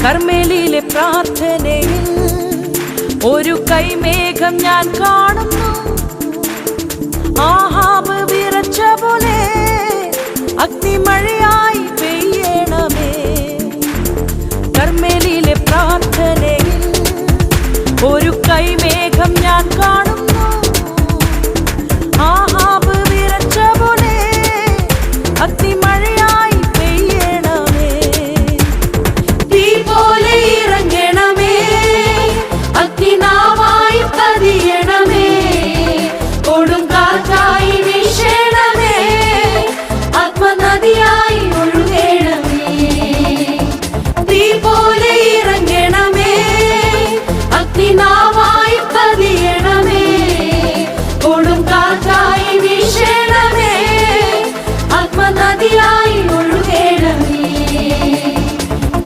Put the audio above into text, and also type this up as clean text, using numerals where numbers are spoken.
കർമ്മേലിയിലെ പ്രാർത്ഥനയിൽ ഒരു കൈമേഘം ഞാൻ കാണുന്നു. ആഹാബ് വിറച്ച പോലെ അഗ്നിമഴയായി പെയ്യണമേ. കർമ്മേലിയിലെ പ്രാർത്ഥനയിൽ ഒരു കൈമേഘം ഞാൻ കാണുന്നു.